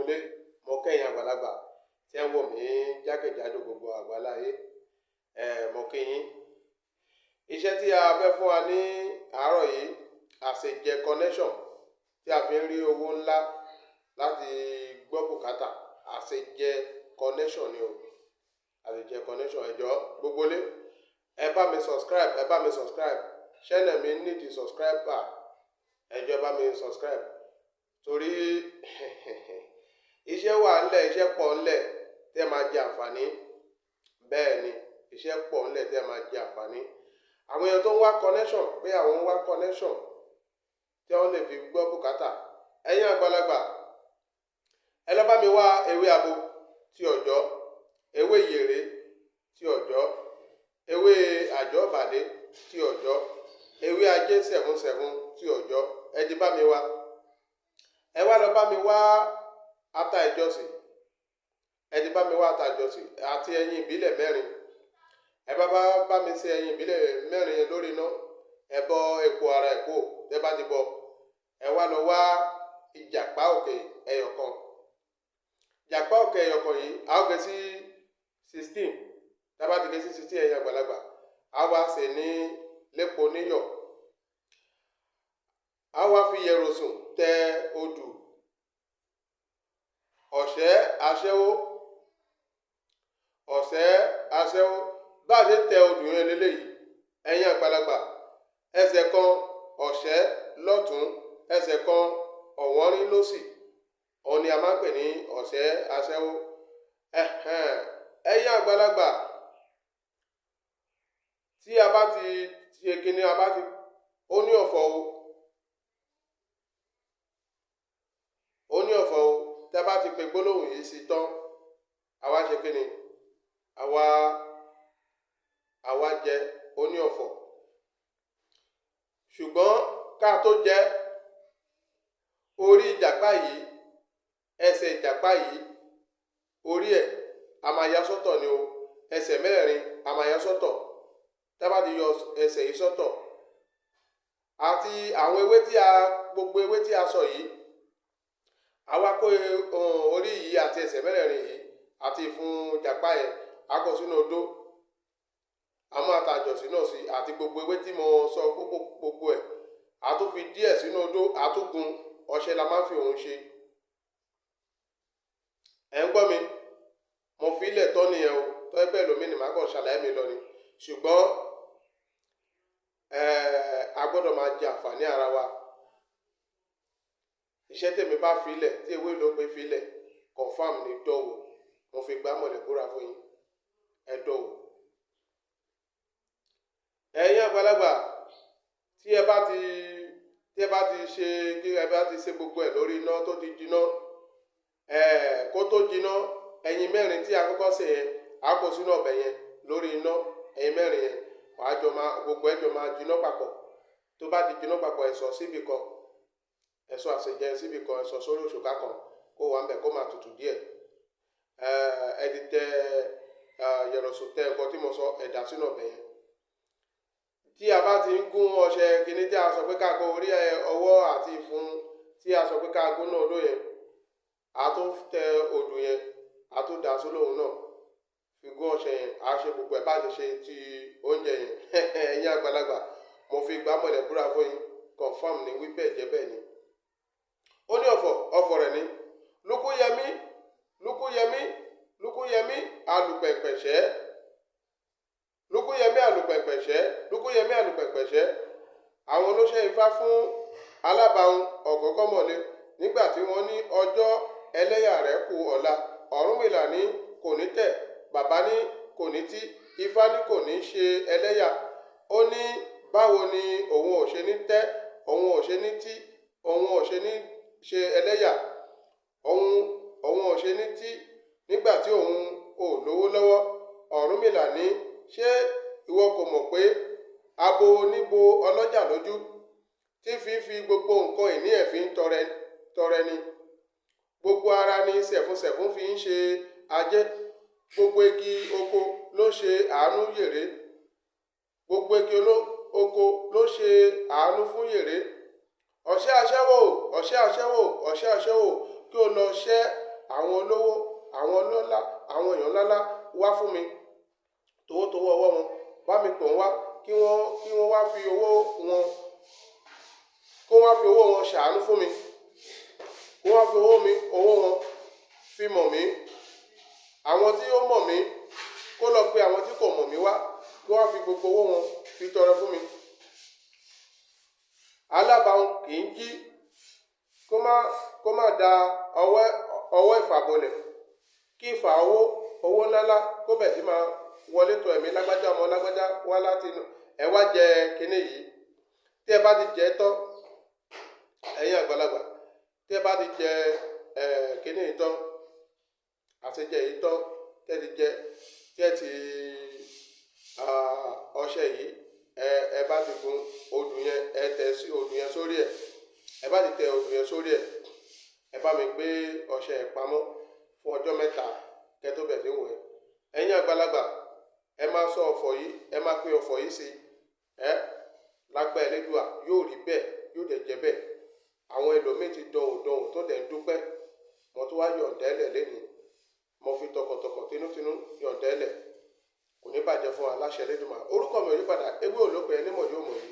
ilé, mo kẹ́yìn àgbàlagbà tí ẹ ń wò mí jákèjádò gbogbo àgbáláyé. Mo kí yín. Iṣẹ́ tí a fẹ́ fún wa ní àárọ̀ yìí, àsèjẹ connection tí a fi ń rí owó ńlá láti gbọ́ bùkátà. Àsèjẹ connection ni o. Àsèjẹ connection ẹ jọ̀ọ́ gbogbo ilé. Ẹ bá mi subscribe. Channel mi need subscriber. Ẹ jọ̀ọ́ ẹ bá mi subscribe. Torí iṣẹ́ wà ńlẹ̀, iṣẹ́ pọ̀ ńlẹ̀ tí ẹ máa jẹ àǹfààní. Bẹ́ẹ̀ ni, iṣẹ́ pọ̀ ńlẹ̀ tí ẹ máa jẹ àǹfààní. Àwọn èèyàn tó ń wá connection, pé àwọn ń wá connection tí wọ́n lè fi gbọ́ bùkátà. Ẹ̀yin àgbàlagbà, ẹ lọ bá mi wá ewé abo ti ọ̀jọ́, ewé ìyèrè ti ọ̀jọ́, ewé àjọ́bàdé ti ọ̀jọ́, ewé ajé 77 ti ọ̀jọ́. Ẹ di bá mi wá. Ẹ wá lọ bá mi wá ata ìjọsìn. Ẹ di bá mi wá ata ìjọsìn àti ẹyin ìbílẹ̀ 4. Ẹ bá mi ṣe ẹyin ìbílẹ̀ 4 yẹn lórí iná. Ẹ bọ epo ara epo, tẹ́ bá ti bọ. Ẹ wá lọ wá ìjàpá òkè ẹyọ̀kan. Ìjàpá òkè ẹyọ̀kan yìí, a ó gé sí 16. Tá bá ti gé sí 16 ẹ̀yin àgbàlagbà, a wá sè ní lépo níyọ̀. A wá fi yẹ̀rọ̀sùn tẹ odù. Ọ̀sẹ́ aṣẹ́wó. Bá ṣe tẹ odù yẹn lélẹ́yìí, ẹ̀yin àgbàlagbà. Ẹsẹ̀ kan ọ̀sẹ́ lọ́tún, ẹsẹ̀ kan ọ̀wọ́nrín lósì. Òun ni a máa ń pè ní ọ̀sẹ́ aṣẹ́wó. Ẹ̀yin àgbàlagbà, tí a bá ti ṣe kíní, ó ní ọ̀fọ̀ o. Tẹ́ bá ti pe gbólóhùn yìí sí tán, àwa ṣe kíni? Àwa jẹ oní ọ̀fọ̀. Ṣùgbọ́n ká tó jẹ, orí ìjàpá yìí, ẹsẹ̀ ìjàpá yìí, orí ẹ̀ a máa ya sọ́tọ̀ ni o. Ẹsẹ̀ 4 a máa ya sọ́tọ̀. Tẹ́ bá ti yọ ẹsẹ̀ yìí sọ́tọ̀, àti àwọn gbogbo ewé tí a sọ yìí, àwa kó orí yìí àti ẹsẹ̀ 4 yìí àti ìfun ìjàpá yẹn, a kó sínú odó. A mú ata ìjọsìn náà sí àti gbogbo ewé tí mo sọ gbogbo ẹ̀. A tún fi díẹ̀ sínú odó, a tún gun. Ọṣẹ la máa ń fi òun ṣe. Ẹ ń gbọ́ mi? Mo fi ilẹ̀ tọ́ nìyẹn o. Tọ́ ẹgbẹ́ lómi ni màá kàn ṣàlàyé mi lọ ni. Ṣùgbọ́n a gbọ́dọ̀ máa jẹ àǹfààní ara wa. Iṣẹ́ tèmi bá fi ilẹ̀, tí ewé ló gbé fi ilẹ̀, confirm ni dọ́wọ́. Mo fi gbá mọ̀lẹ̀ búra fún yín. Ẹ dọ́wọ́. Ẹ̀yin àgbàlagbà, tí ẹ bá ti ṣe gbogbo ẹ̀ lórí iná tó ti jiná, kó tó jiná, ẹyin 4 tí a kọ́kọ́ sè yẹn, a kó sínú ọbẹ̀ yẹn lórí iná. Ẹyin 4 yẹn, gbogbo ẹjọ́ máa jiná papọ̀. Tó bá ti jiná papọ̀, ẹ sọ síbì kan. Ẹ sọ àsèjẹ síbì kan, ẹ sọ sórí òṣùká kan, kó wà ńbẹ̀ kó máa tutù díẹ̀. Ẹ ti tẹ yẹ̀rọ̀sùn tẹ nǹkan tí mo sọ, ẹ dà sínú ọbẹ̀ yẹn. Tí a bá ti ń gún ọṣẹ kíní tí a sọ pé ká kó orí ọwọ́ àti ìfun tí a sọ pé ká gún náà odó yẹn, a tún tẹ odù yẹn, a tún dà sínú òun náà. Fi gún ọṣẹ yẹn, a ṣe gbogbo ẹ̀ bá ti ṣe ti oúnjẹ yẹn. Ẹ̀yin àgbàlagbà, mo fi gbá mọ̀lẹ̀ búra fún yín. Confirm ni wípé ẹ̀jẹ̀ bẹ́ẹ̀ ni. Ó ní ọ̀fọ̀ rẹ̀ ní. Lúkúyẹmí alùpẹ̀pẹ̀ṣẹ́. Lúkúyẹmí alùpẹ̀pẹ̀ṣẹ́. Àwọn olóṣẹ́ Ifá fún alábàáhùn ọ̀gọ́gọ́mọ̀lé nígbà tí wọ́n ní ọjọ́ ẹlẹ́yà rẹ̀ kù ọ̀la. Ọ̀rúnmìlà ní kò ní tẹ̀, bàbá ní kò ní tí, Ifá ní kò ní ṣe ẹlẹ́yà. Ó ní báwo ni òun ò ṣe ní tẹ́, òun ò ṣe ní tí, òun ò ṣe ní ṣe ẹlẹ́yà, òun ò ṣe ní tí nígbà tí òun ò lówó lọ́wọ́. Ọ̀rúnmìlà ní ṣé ìwọ kò mọ̀ pé abo níbo ọlọ́jà lójú tí fi gbogbo nǹkan ìní ẹ̀ fi ń tọrẹ ni. Gbogbo ara ni sẹ̀fúnsẹ̀fún fi ń ṣe ajé. Gbogbo igi oko ló ṣe àánú yèrè. Gbogbo igi oko ló ṣe àánú fún yèrè. Ọ̀ṣẹ́ aṣẹ́wó kí o lọ ṣẹ́ àwọn olówó, àwọn ọlọ́lá, àwọn èèyàn ńláńlá wá fún mi towótowó ọwọ́ wọn, bá mi pè wọ́n wá kí wọ́n wá fi owó wọn ṣàánú fún mi, kí wọ́n fi owó wọn fi mọ̀ mí. Àwọn tí ó mọ̀ mí kó lọ pé àwọn tí kò mọ̀ mí wá kí wọ́n fi gbogbo owó wọn fi tọrẹ fún mi. Alábàáhùn kì í jí kó má da ọwọ́ ìfàbọlẹ̀, kí ìfà owó ńláńlá kó bẹ̀ sí máa wọlé tọ̀ ẹ̀mí lágbájá ọmọ lágbájá wá láti inú ẹ wá jẹ kinní yìí. Tí ẹ bá ti jẹ tán, ẹ̀yin àgbàlagbà, tí ẹ bá ti jẹ kinní yìí tán, àṣejẹ yìí tán, tí ẹ ti jẹ, tí ẹ ti ọṣẹ yìí ẹ bá ti gun odù yẹn, ẹ tẹ̀ sí odù yẹn sórí ẹ̀. Ẹ bá ti tẹ odù yẹn sórí ẹ̀, ẹ bá mi gbé ọṣẹ ẹ̀ pamọ́ fún ọjọ́ 3 kẹ́ tó bẹ̀ sí wẹ̀. Ẹ̀yin àgbàlagbà, ẹ máa sọ ọ̀fọ̀ yìí, ẹ máa pe ọ̀fọ̀ yìí sí lágbára Elédùà yóò rí bẹ́ẹ̀, yóò dẹ̀ jẹ́ bẹ́ẹ̀. Àwọn ẹlòmíì ti dọ̀hùn tó dẹ̀ ń dúpẹ́. Mo tún wá yọ̀ǹda ẹlẹ̀ lénìí. Mo fi tọkàntọkàn tinútinú yọ̀ǹda ẹlẹ̀. Kò ní bàjẹ́ fún wa láṣẹ Elédùmarè. Orúkọ mi ò yí padà, ewé olóko ẹni mọ̀ yóò mọ̀ yìí.